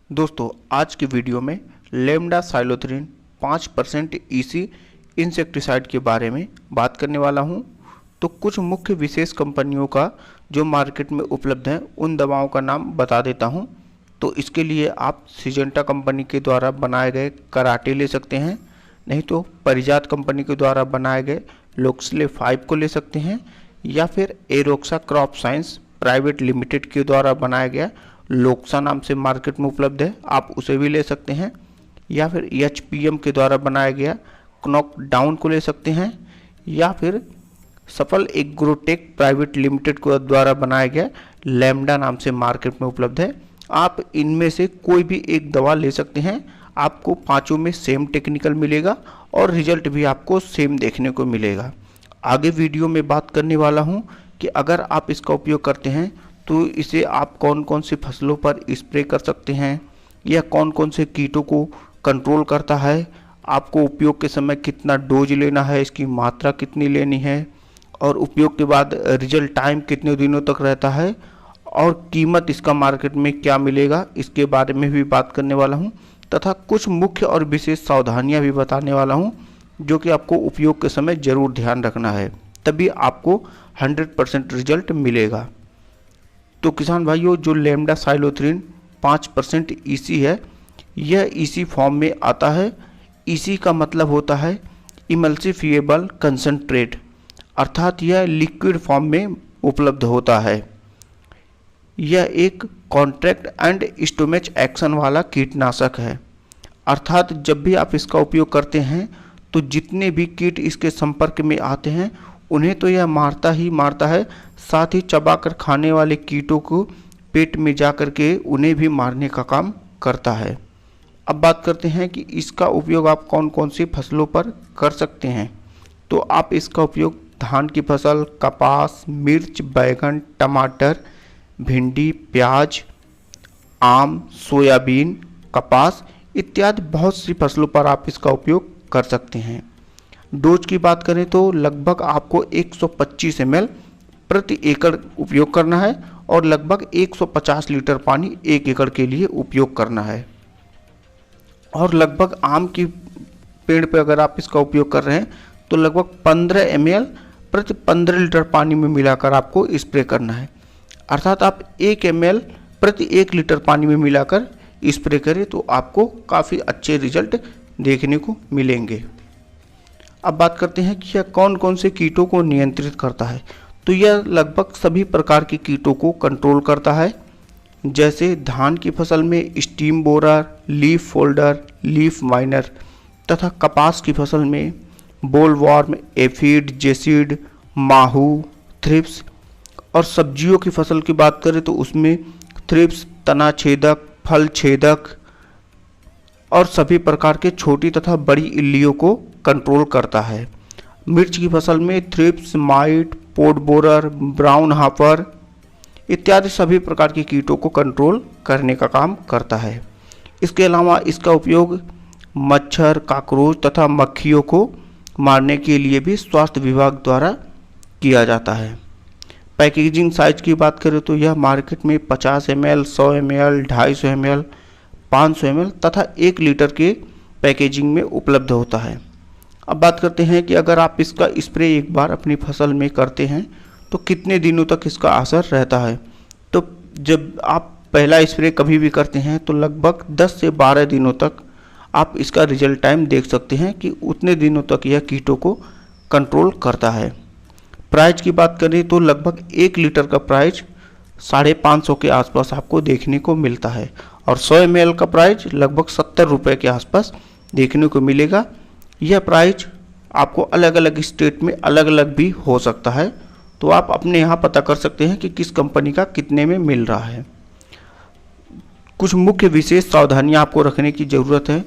दोस्तों आज की वीडियो में लेम्डा साइलोथ्रिन 5% ईसी इंसेक्टिसाइड के बारे में बात करने वाला हूं। तो कुछ मुख्य विशेष कंपनियों का जो मार्केट में उपलब्ध है उन दवाओं का नाम बता देता हूं। तो इसके लिए आप सिजेंटा कंपनी के द्वारा बनाए गए कराटे ले सकते हैं, नहीं तो परिजात कंपनी के द्वारा बनाए गए लोक्सले 5 को ले सकते हैं, या फिर एरोक्सा क्रॉप साइंस प्राइवेट लिमिटेड के द्वारा बनाया गया लोक्सा नाम से मार्केट में उपलब्ध है, आप उसे भी ले सकते हैं, या फिर एचपीएम के द्वारा बनाया गया क्नॉक डाउन को ले सकते हैं, या फिर सफल एग्रोटेक प्राइवेट लिमिटेड के द्वारा बनाया गया लैम्डा नाम से मार्केट में उपलब्ध है। आप इनमें से कोई भी एक दवा ले सकते हैं, आपको पांचों में सेम टेक्निकल मिलेगा और रिजल्ट भी आपको सेम देखने को मिलेगा। आगे वीडियो में बात करने वाला हूं कि अगर आप इसका उपयोग करते हैं तो इसे आप कौन कौन सी फसलों पर स्प्रे कर सकते हैं, या कौन कौन से कीटों को कंट्रोल करता है, आपको उपयोग के समय कितना डोज लेना है, इसकी मात्रा कितनी लेनी है, और उपयोग के बाद रिजल्ट टाइम कितने दिनों तक रहता है, और कीमत इसका मार्केट में क्या मिलेगा, इसके बारे में भी बात करने वाला हूं, तथा कुछ मुख्य और विशेष सावधानियां भी बताने वाला हूं जो कि आपको उपयोग के समय जरूर ध्यान रखना है, तभी आपको 100% रिजल्ट मिलेगा। तो किसान भाइयों, जो लेम्डा साइलोथ्रिन 5% ईसी है, यह ईसी फॉर्म में आता है। ईसी का मतलब होता है इमल्सिफिएबल कंसंट्रेट, अर्थात यह लिक्विड फॉर्म में उपलब्ध होता है। यह एक कॉन्ट्रैक्ट एंड स्टोमेच एक्शन वाला कीटनाशक है, अर्थात जब भी आप इसका उपयोग करते हैं तो जितने भी कीट इसके संपर्क में आते हैं उन्हें तो यह मारता ही मारता है, साथ ही चबाकर खाने वाले कीटों को पेट में जाकर के उन्हें भी मारने का काम करता है। अब बात करते हैं कि इसका उपयोग आप कौन कौन सी फसलों पर कर सकते हैं। तो आप इसका उपयोग धान की फसल, कपास, मिर्च, बैगन, टमाटर, भिंडी, प्याज, आम, सोयाबीन, कपास इत्यादि बहुत सी फसलों पर आप इसका उपयोग कर सकते हैं। डोज की बात करें तो लगभग आपको 125 ml प्रति एकड़ उपयोग करना है और लगभग 150 लीटर पानी 1 एकड़ के लिए उपयोग करना है। और लगभग आम की पेड़ पर अगर आप इसका उपयोग कर रहे हैं तो लगभग 15 ml प्रति 15 लीटर पानी में मिलाकर आपको स्प्रे करना है, अर्थात आप 1 ml प्रति 1 लीटर पानी में मिलाकर स्प्रे करें तो आपको काफ़ी अच्छे रिजल्ट देखने को मिलेंगे। अब बात करते हैं कि यह कौन कौन से कीटों को नियंत्रित करता है। तो यह लगभग सभी प्रकार के कीटों को कंट्रोल करता है, जैसे धान की फसल में steam borer, leaf folder, leaf miner, तथा कपास की फसल में बोलवॉर्म, एफिड, जेसिड, माहू, थ्रिप्स, और सब्जियों की फसल की बात करें तो उसमें थ्रिप्स, तना छेदक, फल छेदक और सभी प्रकार के छोटी तथा बड़ी इल्लियों को कंट्रोल करता है। मिर्च की फसल में थ्रिप्स, माइट, पोड बोरर, ब्राउन हापर इत्यादि सभी प्रकार के कीटों को कंट्रोल करने का काम करता है। इसके अलावा इसका उपयोग मच्छर, काकरोच तथा मक्खियों को मारने के लिए भी स्वास्थ्य विभाग द्वारा किया जाता है। पैकेजिंग साइज की बात करें तो यह मार्केट में 50 ml, 100 ml, 250 ml, 500 ml तथा 1 लीटर के पैकेजिंग में उपलब्ध होता है। अब बात करते हैं कि अगर आप इसका स्प्रे एक बार अपनी फसल में करते हैं तो कितने दिनों तक इसका असर रहता है। तो जब आप पहला स्प्रे कभी भी करते हैं तो लगभग 10 से 12 दिनों तक आप इसका रिजल्ट टाइम देख सकते हैं कि उतने दिनों तक यह कीटों को कंट्रोल करता है। प्राइस की बात करें तो लगभग 1 लीटर का प्राइस 550 के आसपास आपको देखने को मिलता है, और 100 ml का प्राइस लगभग 70 रुपये के आसपास देखने को मिलेगा। यह प्राइस आपको अलग अलग स्टेट में अलग अलग भी हो सकता है, तो आप अपने यहाँ पता कर सकते हैं कि किस कंपनी का कितने में मिल रहा है। कुछ मुख्य विशेष सावधानियाँ आपको रखने की ज़रूरत है।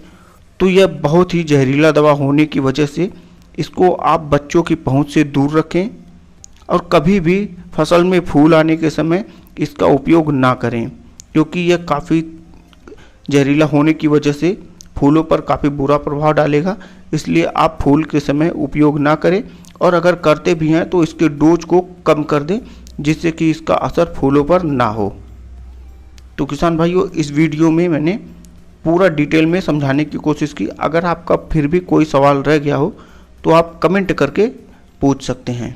तो यह बहुत ही जहरीला दवा होने की वजह से इसको आप बच्चों की पहुँच से दूर रखें, और कभी भी फसल में फूल आने के समय इसका उपयोग ना करें, क्योंकि यह काफ़ी जहरीला होने की वजह से फूलों पर काफ़ी बुरा प्रभाव डालेगा। इसलिए आप फूल के समय उपयोग ना करें, और अगर करते भी हैं तो इसके डोज को कम कर दें जिससे कि इसका असर फूलों पर ना हो। तो किसान भाइयों, इस वीडियो में मैंने पूरा डिटेल में समझाने की कोशिश की। अगर आपका फिर भी कोई सवाल रह गया हो तो आप कमेंट करके पूछ सकते हैं।